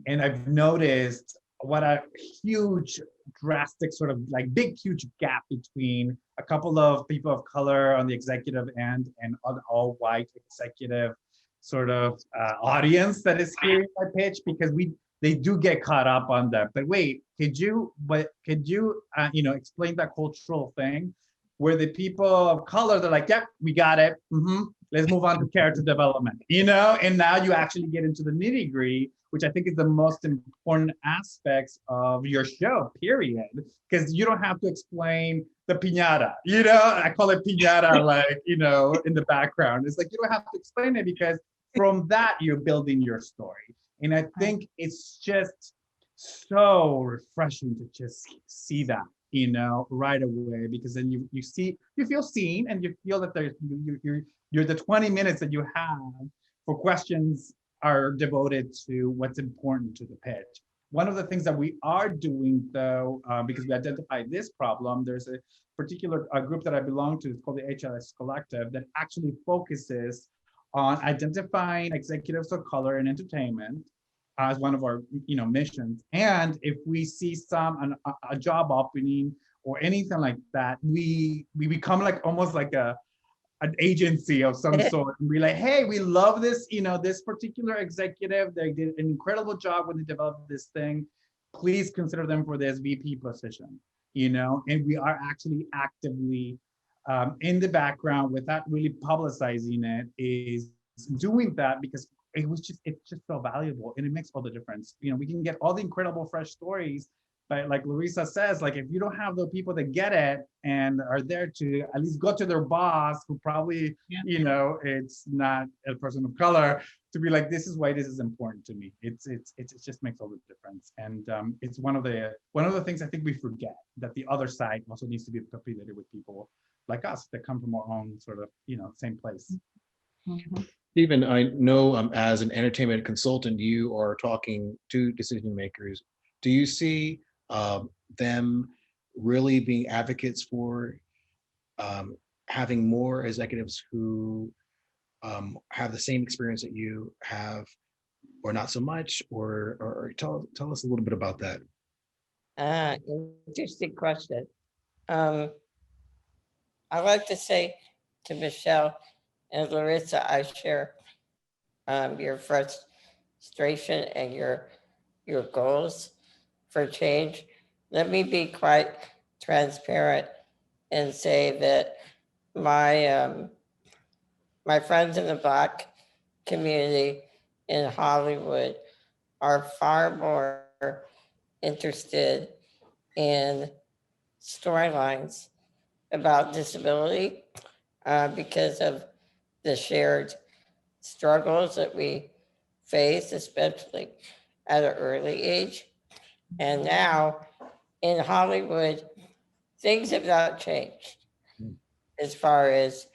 And I've noticed what a huge, drastic sort of like big, huge gap between a couple of people of color on the executive end and an all white executive sort of audience that is hearing my pitch, because they do get caught up on that. But wait, could you explain that cultural thing where the people of color, they're like, yep, we got it. Let's move on to character development, and now you actually get into the nitty gritty, which I think is the most important aspects of your show, period. Because you don't have to explain the piñata, I call it piñata, like, in the background. It's like, you don't have to explain it, because from that, you're building your story. And I think it's just so refreshing to just see that, right away, because then you feel seen, and you feel that you're the 20 minutes that you have for questions are devoted to what's important to the pitch. One of the things that we are doing, though, because we identified this problem, there's a particular group that I belong to, it's called the HLS Collective, that actually focuses on identifying executives of color in entertainment as one of our missions. And if we see a job opening or anything like that, we become like almost like an agency of some sort, and be like, hey, we love this, this particular executive, they did an incredible job when they developed this thing, please consider them for this VP position, and we are actually actively in the background, without really publicizing it, is doing that, because it's just so valuable, and it makes all the difference. We can get all the incredible fresh stories, but like Lorisa says, like, if you don't have the people that get it and are there to at least go to their boss, who probably, it's not a person of color, to be like, this is why this is important to me. It just makes all the difference. And it's one of the things I think we forget, that the other side also needs to be populated with people like us that come from our own sort of, same place. Mm-hmm. Stephen, I know as an entertainment consultant, you are talking to decision makers. Do you see them really being advocates for having more executives who have the same experience that you have, or not so much, or tell us a little bit about that? Interesting question. I like to say to Michelle, And Larissa, I share your frustration and your goals for change. Let me be quite transparent and say that my friends in the Black community in Hollywood are far more interested in storylines about disability because of the shared struggles that we face, especially at an early age. And now in Hollywood, things have not changed as far as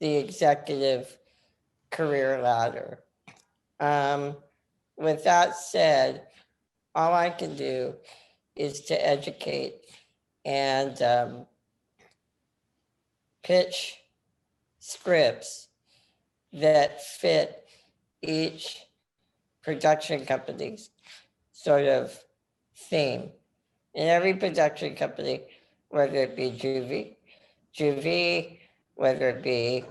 the executive career ladder. With that said, all I can do is to educate and pitch scripts that fit each production company's sort of theme. In every production company, whether it be Juvie, whether it be,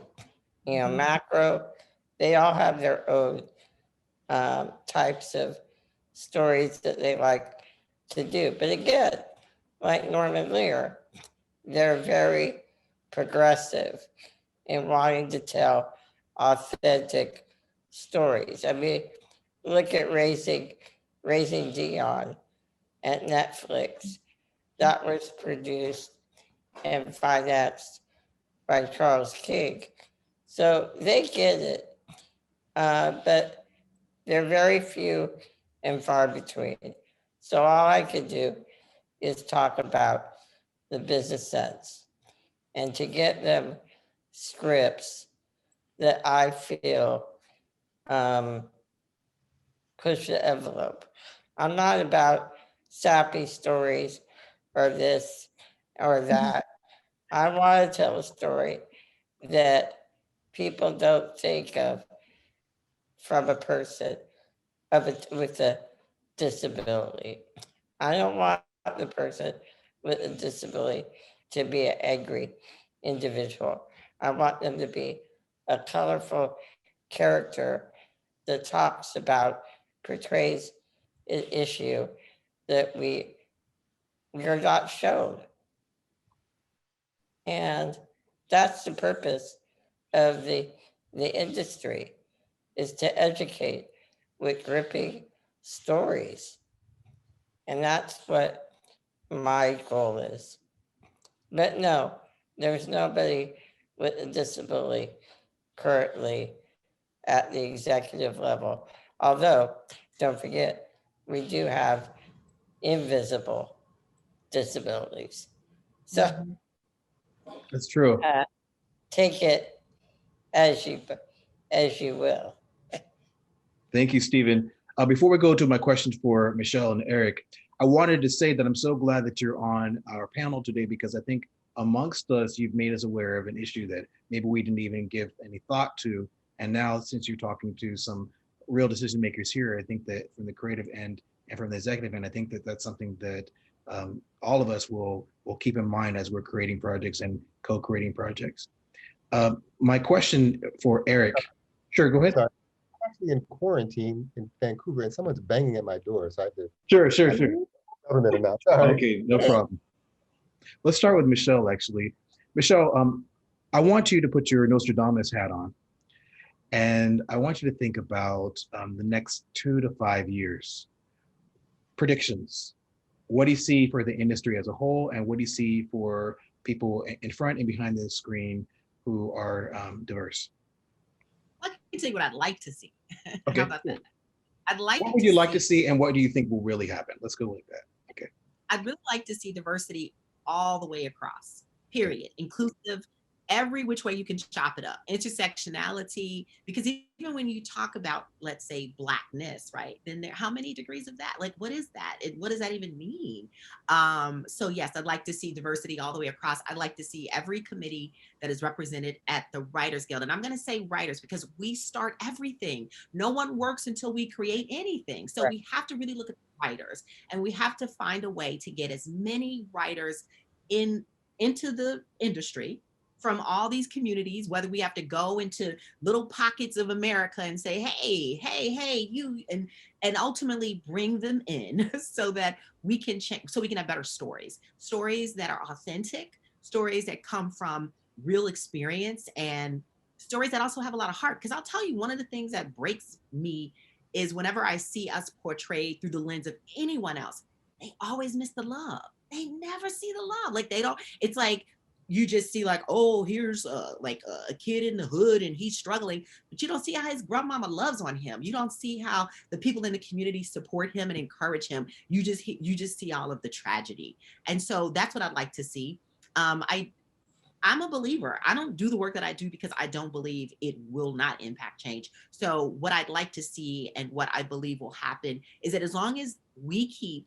Macro, they all have their own types of stories that they like to do. But again, like Norman Lear, they're very progressive in wanting to tell authentic stories. I mean, look at Raising Dion at Netflix. That was produced and financed by Charles King. So they get it, but they're very few and far between. So all I could do is talk about the business sense and to get them scripts that I feel push the envelope. I'm not about sappy stories or this or that. I want to tell a story that people don't think of from a person with a disability. I don't want the person with a disability to be an angry individual. I want them to be a colorful character that talks about, portrays an issue that we are not shown. And that's the purpose of the industry, is to educate with gripping stories. And that's what my goal is. But no, there's nobody with a disability currently at the executive level. Although, don't forget, we do have invisible disabilities. So That's true. take it as you will. Thank you, Stephen. Before we go to my questions for Michelle and Eric, I wanted to say that I'm so glad that you're on our panel today, because I think amongst us, you've made us aware of an issue that maybe we didn't even give any thought to. And now, since you're talking to some real decision makers here, I think that from the creative end and from the executive end, I think that that's something that all of us will keep in mind as we're creating projects and co-creating projects. My question for Eric, sure, go ahead. Sorry. I'm actually in quarantine in Vancouver, and someone's banging at my door, so I have to. Sure. Government or not. Sorry. Okay, no problem. Let's start with Michelle, actually. Michelle, I want you to put your Nostradamus hat on, and I want you to think about the next 2 to 5 years. Predictions. What do you see for the industry as a whole, and what do you see for people in front and behind the screen who are diverse? I can tell you what I'd like to see. Okay, How about that? I'd like. What would you like to see, and what do you think will really happen? Let's go like that. Okay. I'd really like to see diversity all the way across, period. Inclusive, every which way you can chop it up. Intersectionality, because even when you talk about, let's say, Blackness, right? Then how many degrees of that? Like, what is that? And what does that even mean? So yes, I'd like to see diversity all the way across. I'd like to see every committee that is represented at the Writers Guild. And I'm going to say writers because we start everything. No one works until we create anything. So we have to really look at the writers, and we have to find a way to get as many writers into the industry from all these communities, whether we have to go into little pockets of America and say, hey, you, and ultimately bring them in so that we can change, so we can have better stories that are authentic, stories that come from real experience, and stories that also have a lot of heart. Because I'll tell you, one of the things that breaks me is whenever I see us portrayed through the lens of anyone else, they always miss the love. They never see the love. Like they don't, it's like, you just see like, oh, here's like a kid in the hood and he's struggling, but you don't see how his grandmama loves on him. You don't see how the people in the community support him and encourage him. You just see all of the tragedy. And so that's what I'd like to see. I'm a believer. I don't do the work that I do because I don't believe it will not impact change. So what I'd like to see and what I believe will happen is that as long as we keep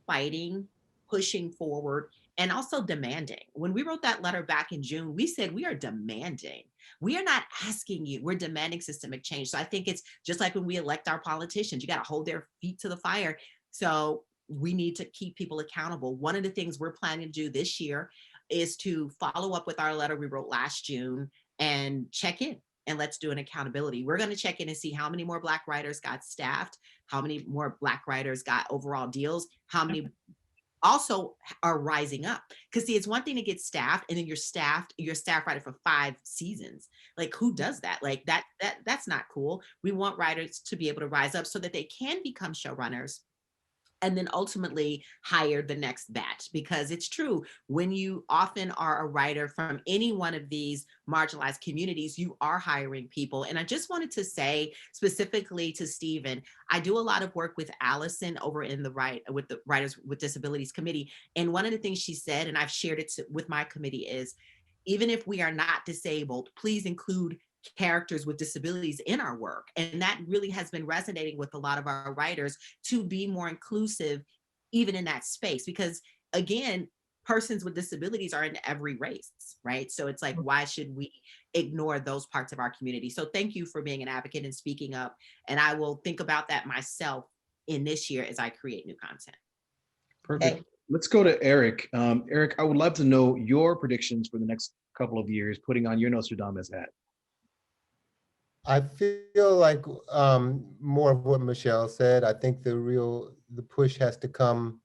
fighting, pushing forward, and also demanding. When we wrote that letter back in June, we said we are demanding. We are not asking you, we're demanding systemic change. So I think it's just like when we elect our politicians, you got to hold their feet to the fire. So we need to keep people accountable. One of the things we're planning to do this year is to follow up with our letter we wrote last June and check in. And let's do an accountability. We're going to check in and see how many more Black writers got staffed, how many more Black writers got overall deals, how many also are rising up. Because see, it's one thing to get staffed and then you're staff writer for 5 seasons. Like who does that? Like that's not cool. We want writers to be able to rise up so that they can become showrunners and then ultimately hire the next batch. Because it's true, when you often are a writer from any one of these marginalized communities, you are hiring people. And I just wanted to say specifically to Stephen, I do a lot of work with Allison over in with the Writers with Disabilities Committee. And one of the things she said, and I've shared it with my committee, is even if we are not disabled, please include characters with disabilities in our work. And that really has been resonating with a lot of our writers to be more inclusive, even in that space. Because again, persons with disabilities are in every race, right? So it's like, why should we ignore those parts of our community? So thank you for being an advocate and speaking up. And I will think about that myself in this year as I create new content. Perfect. Okay. Let's go to Eric. Eric, I would love to know your predictions for the next couple of years, putting on your Nostradamus hat. I feel like more of what Michelle said. I think the push has to come.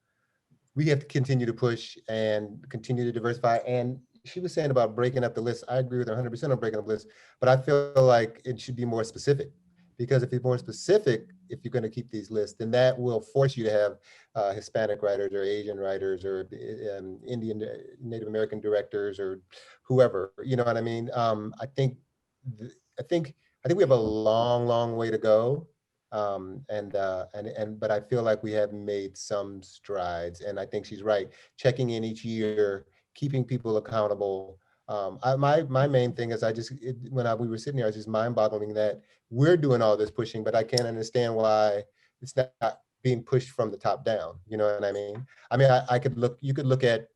We have to continue to push and continue to diversify. And she was saying about breaking up the list. I agree with her 100% on breaking up the list, but I feel like it should be more specific. Because if it's more specific, if you're going to keep these lists, then that will force you to have Hispanic writers or Asian writers or Indian, Native American directors or whoever. You know what I mean? I think we have a long way to go, but I feel like we have made some strides. And I think she's right. Checking in each year, keeping people accountable. My main thing is we were sitting here, I was just mind-boggling that we're doing all this pushing, but I can't understand why it's not being pushed from the top down. You know what I mean? I mean, you could look at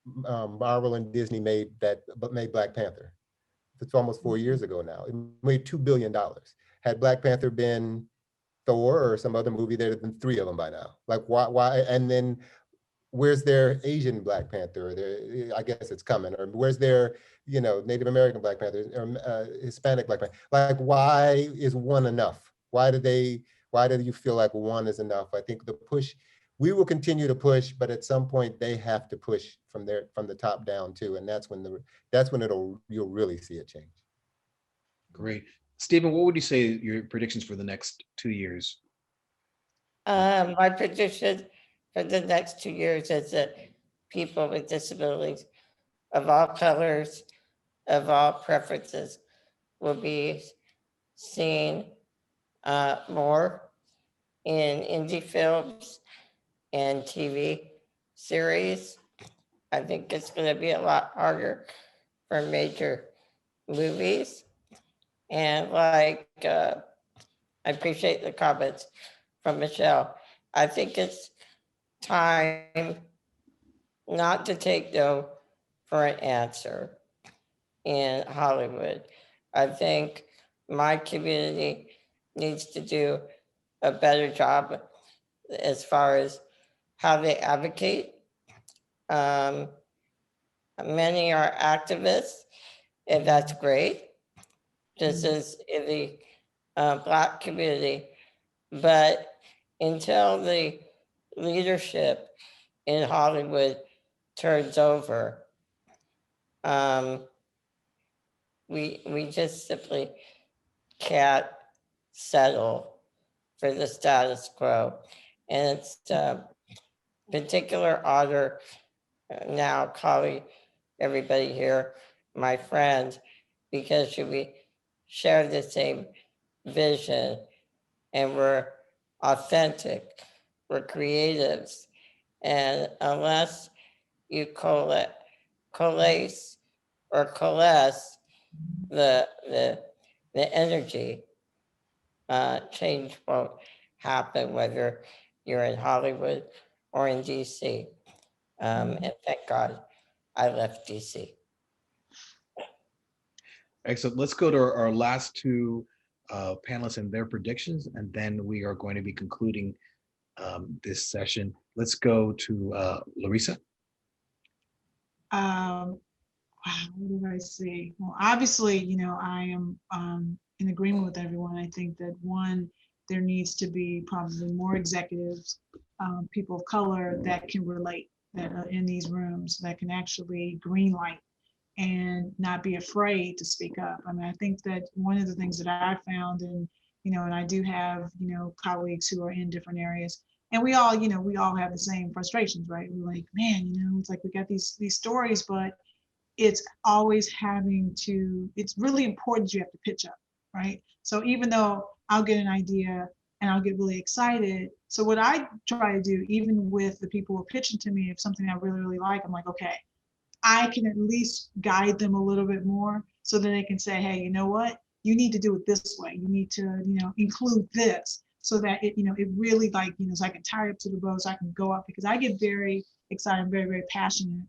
Marvel and Disney made Black Panther. It's almost 4 years ago now. It made $2 billion. Had Black Panther been Thor or some other movie, there'd have been 3 of them by now. Like why? And then where's their Asian Black Panther? I guess it's coming. Or where's their, Native American Black Panther or Hispanic Black Panther? Like, why is one enough? Why do you feel like one is enough? I think the push, we will continue to push, but at some point they have to push from the top down too. And that's when you'll really see it change. Great. Stephen, what would you say your predictions for the next 2 years? My prediction for the next 2 years is that people with disabilities of all colors, of all preferences, will be seen more in indie films and TV series. I think it's going to be a lot harder for major movies. And I appreciate the comments from Michelle. I think it's time not to take no for an answer in Hollywood. I think my community needs to do a better job as far as how they advocate. Many are activists, and that's great. This is in the Black community. But until the leadership in Hollywood turns over, we just simply can't settle for the status quo. And it's a particular honor now calling everybody here my friend, because we share the same vision and we're authentic, we're creatives. And unless you coalesce or coalesce the energy, change won't happen, whether you're in Hollywood or in DC. And thank God I left DC. Excellent. Let's go to our last two panelists and their predictions, and then we are going to be concluding this session. Let's go to Lorisa. Wow, what did I say? Well, obviously, I am in agreement with everyone. I think that one, there needs to be probably more executives, people of color that can relate, that are in these rooms, that can actually green light and not be afraid to speak up. I mean, I think that one of the things that I found, and I do have, colleagues who are in different areas, and we all have the same frustrations, right? We're like, man, it's like we got these stories, but it's always it's really important you have to pitch up, right? So even though I'll get an idea and I'll get really excited. So what I try to do, even with the people who are pitching to me, if something I really, really like, I'm like, okay, I can at least guide them a little bit more so that they can say, hey, you know what? You need to do it this way. You need to, include this so that it really so I can tie up to the bow, so I can go up, because I get very excited, very, very passionate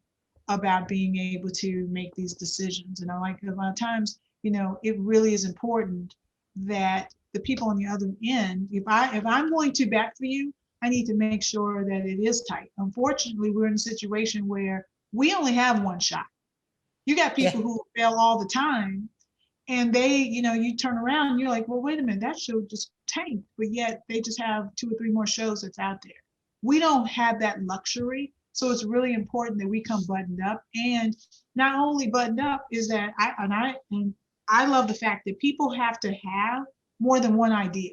about being able to make these decisions. And I like a lot of times, it really is important that the people on the other end, if I'm going to bat for you, I need to make sure that it is tight. Unfortunately, we're in a situation where we only have one shot. You got people who fail all the time, and they, you turn around and you're like, well, wait a minute, that show just tanked, but yet they just have 2 or 3 more shows that's out there. We don't have that luxury. So it's really important that we come buttoned up, and not only buttoned up is that I love the fact that people have to have more than one idea.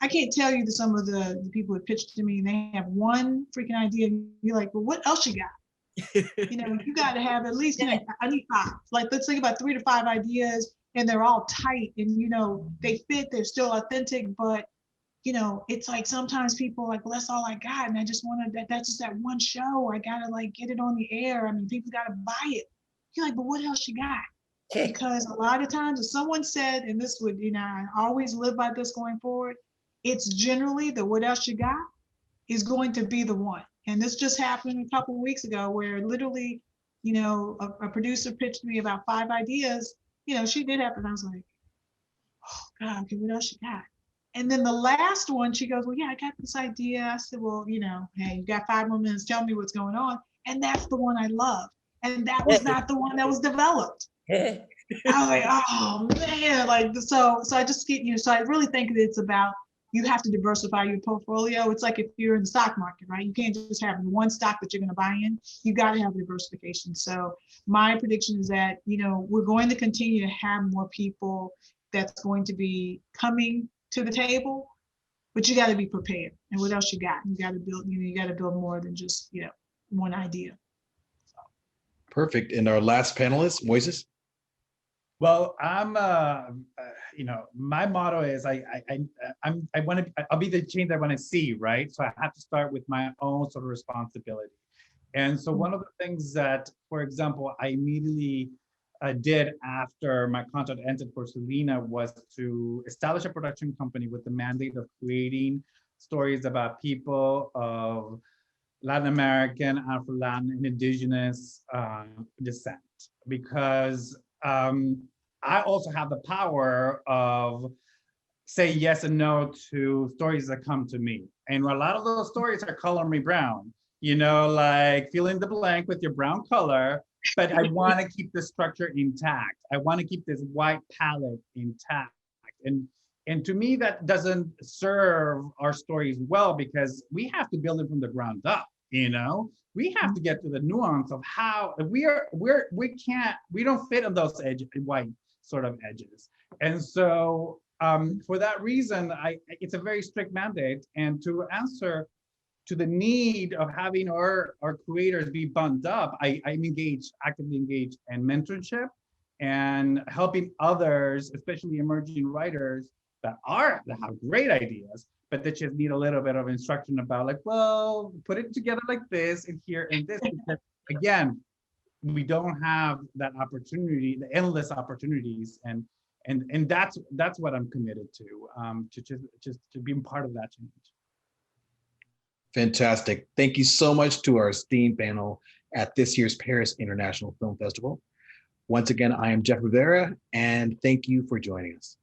I can't tell you that some of the people that pitched to me, and they have one freaking idea, and you're like, well, what else you got? You got to have at least, I need 5. Like, let's think about 3 to 5 ideas, and they're all tight, and they fit, they're still authentic, but it's like sometimes people are like, well, that's all I got, and I just want to, that's just that one show. I gotta get it on the air. I mean, people gotta buy it. You're like, but what else you got? Because a lot of times, if someone said, and this would, I always live by this going forward, it's generally the what else you got is going to be the one. And this just happened a couple of weeks ago, where literally, a producer pitched me about 5 ideas. She did have, and I was like, oh God, okay, what else you got? And then the last one, she goes, well, yeah, I got this idea. I said, well, hey, you got 5 more minutes. Tell me what's going on. And that's the one I love. And that was not the one that was developed. I was like, oh man, so I just get so I really think that it's about, you have to diversify your portfolio. It's like if you're in the stock market, right? You can't just have one stock that you're going to buy in. You got to have diversification. So my prediction is that, we're going to continue to have more people that's going to be coming to the table, but you got to be prepared. And what else you got? You got to build, you got to build more than just, one idea. Perfect. And our last panelist, Moises. Well, I'm, my motto is I'll be the change I want to see, right? So I have to start with my own sort of responsibility. And so one of the things that, for example, I immediately did after my contract ended for Selena was to establish a production company with the mandate of creating stories about people of Latin American, Afro-Latin, and Indigenous descent, because I also have the power of say yes and no to stories that come to me. And a lot of those stories are color me brown. like fill in the blank with your brown color, but I want to keep the structure intact. I want to keep this white palette intact. And to me, that doesn't serve our stories well because we have to build it from the ground up, We have to get to the nuance of how we don't fit on those white sort of edges. And so for that reason, it's a very strict mandate. And to answer to the need of having our creators be bumped up, I'm actively engaged in mentorship and helping others, especially emerging writers that have great ideas, but they just need a little bit of instruction about like, well, put it together like this and here and this. Because again, we don't have that opportunity, the endless opportunities, and that's what I'm committed to just to being part of that change. Fantastic. Thank you so much to our esteemed panel at this year's Paris International Film Festival. Once again, I am Jeff Rivera, and thank you for joining us.